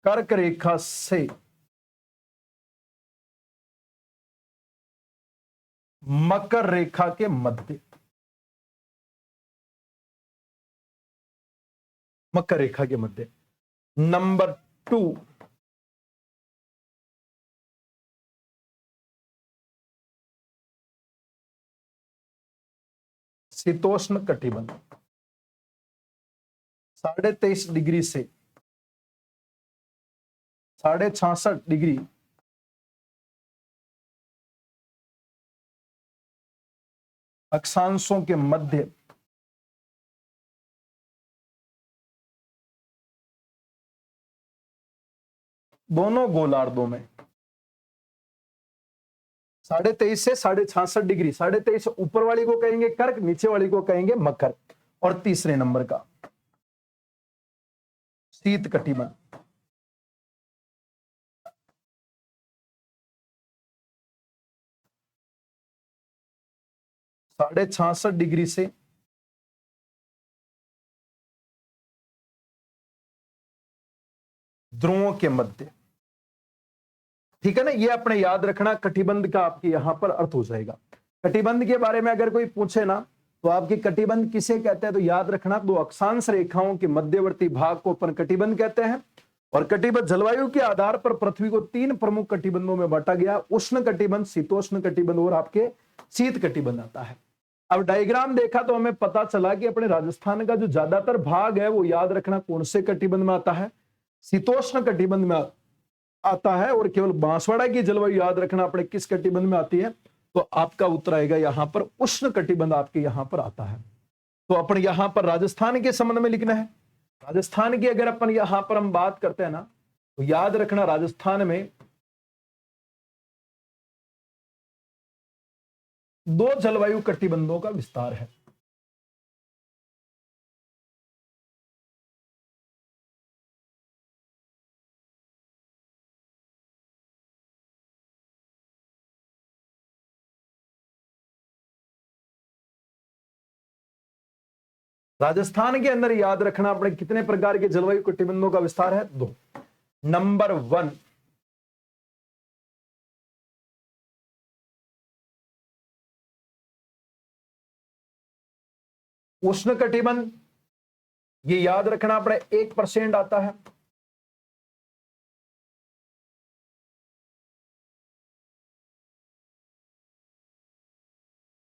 कर्क रेखा से मकर रेखा के मध्य, मकर रेखा के मध्य। नंबर 2 शीतोष्ण कटिबंध, 23.5 डिग्री से 66.5 डिग्री अक्षांशों के मध्य दोनों गोलार्धों में 23.5 से 66.5 डिग्री, 23.5 ऊपर वाली को कहेंगे कर्क, नीचे वाली को कहेंगे मकर। और तीसरे नंबर का शीत कटिबंध, 66.5 डिग्री से ध्रुवों के मध्य। ठीक है ना, ये अपने याद रखना, कटिबंध का आपके यहां पर अर्थ हो जाएगा। कटिबंध के बारे में अगर कोई पूछे ना, तो आपकी कटिबंध किसे कहते हैं? तो याद रखना, दो अक्षांश रेखाओं के मध्यवर्ती भाग को अपन कटिबंध कहते हैं। और कटिबंध जलवायु के आधार पर पृथ्वी को तीन प्रमुख कटिबंधों में बांटा गया, उष्ण कटिबंध, शीतोष्ण कटिबंध और आपके शीत कटिबंध आता है। अब डायग्राम देखा तो हमें पता चला कि अपने राजस्थान का जो ज्यादातर भाग है वो याद रखना कौन से कटिबंध में आता है? शीतोष्ण कटिबंध में आता है। और केवल बांसवाड़ा की जलवायु याद रखना अपने किस कटिबंध में आती है? तो आपका उत्तर आएगा यहां पर उष्ण कटिबंध आपके यहां पर आता है। तो अपन यहां पर राजस्थान के संबंध में लिखना है। राजस्थान की अगर अपन यहां पर हम बात करते हैं ना, तो याद रखना राजस्थान में दो जलवायु कटिबंधों का विस्तार है। राजस्थान के अंदर याद रखना अपने कितने प्रकार के जलवायु कटिबंधों का विस्तार है? दो। नंबर 1 उष्ण कटिबंध, ये याद रखना अपने 1% आता है।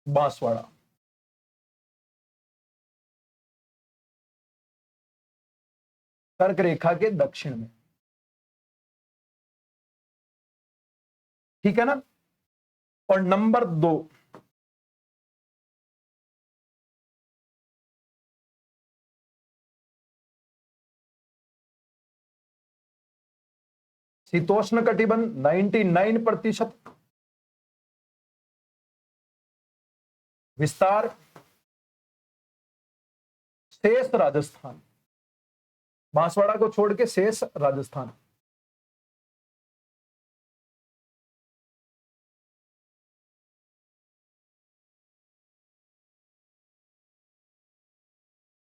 बांसवाड़ा, कर्क रेखा के दक्षिण में, ठीक है ना। और नंबर 2 शीतोष्ण कटिबंध 99% विस्तार, शेष राजस्थान, बांसवाड़ा को छोड़ के शेष राजस्थान।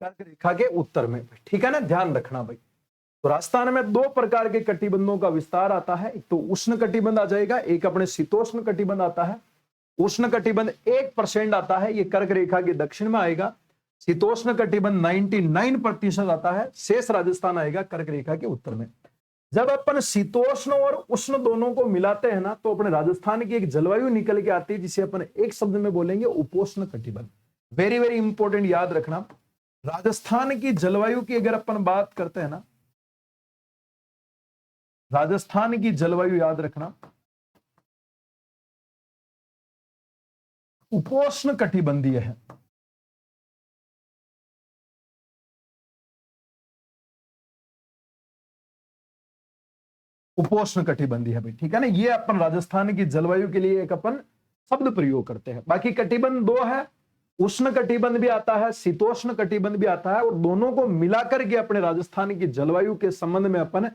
कर्क रेखा के उत्तर में, ठीक है ना, ध्यान रखना भाई। तो राजस्थान में दो प्रकार के कटिबंधों का विस्तार आता है, एक तो उष्ण कटिबंध आ जाएगा, एक अपने शीतोष्ण कटिबंध आता है। उष्ण कटिबंध 1% आता है, ये कर्क रेखा के दक्षिण में आएगा। शीतोष्ण कटिबंध 99% आता है, शेष राजस्थान आएगा कर्क रेखा के उत्तर में। जब अपन शीतोष्ण और उष्ण दोनों को मिलाते हैं ना, तो अपने राजस्थान की एक जलवायु निकल के आती है जिसे अपन एक शब्द में बोलेंगे उपोष्ण कटिबंध। वेरी वेरी इंपॉर्टेंट, याद रखना राजस्थान की जलवायु की अगर अपन बात करते हैं ना, राजस्थान की जलवायु याद रखना उपोष्ण कटिबंधीय है। उपोष्ण कटिबंधीय है भाई, ठीक है ना। ये अपन राजस्थान की जलवायु के लिए एक अपन शब्द प्रयोग करते हैं। बाकी कटिबंध दो है, उष्ण कटिबंध भी आता है, शीतोष्ण कटिबंध भी आता है, और दोनों को मिलाकर के अपने राजस्थान की जलवायु के संबंध में अपन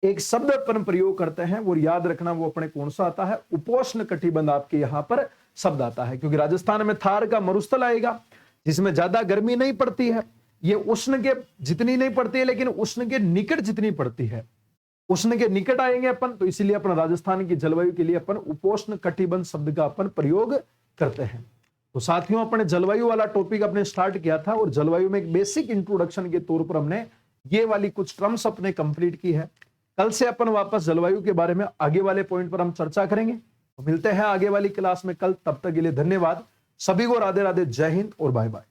एक शब्द अपन प्रयोग करते हैं। वो याद रखना वो अपने कौन सा आता है? उपोष्ण कटिबंध आपके यहां पर शब्द आता है, क्योंकि राजस्थान में थार का मरुस्थल आएगा जिसमें ज्यादा गर्मी नहीं पड़ती है। ये उष्ण के जितनी नहीं पड़ती है, लेकिन उष्ण के निकट जितनी पड़ती है, उष्ण के निकट आएंगे अपन, तो इसीलिए अपन राजस्थान की जलवायु के लिए अपन उपोष्ण कटिबंध शब्द का अपन प्रयोग करते हैं। तो साथियों, अपने जलवायु वाला टॉपिक अपने स्टार्ट किया था, और जलवायु में एक बेसिक इंट्रोडक्शन के तौर पर हमने ये वाली कुछ टर्म्स अपने कंप्लीट की है। कल से अपन वापस जलवायु के बारे में आगे वाले पॉइंट पर हम चर्चा करेंगे। तो मिलते हैं आगे वाली क्लास में कल, तब तक के लिए धन्यवाद। सभी को राधे राधे, जय हिंद और बाय बाय।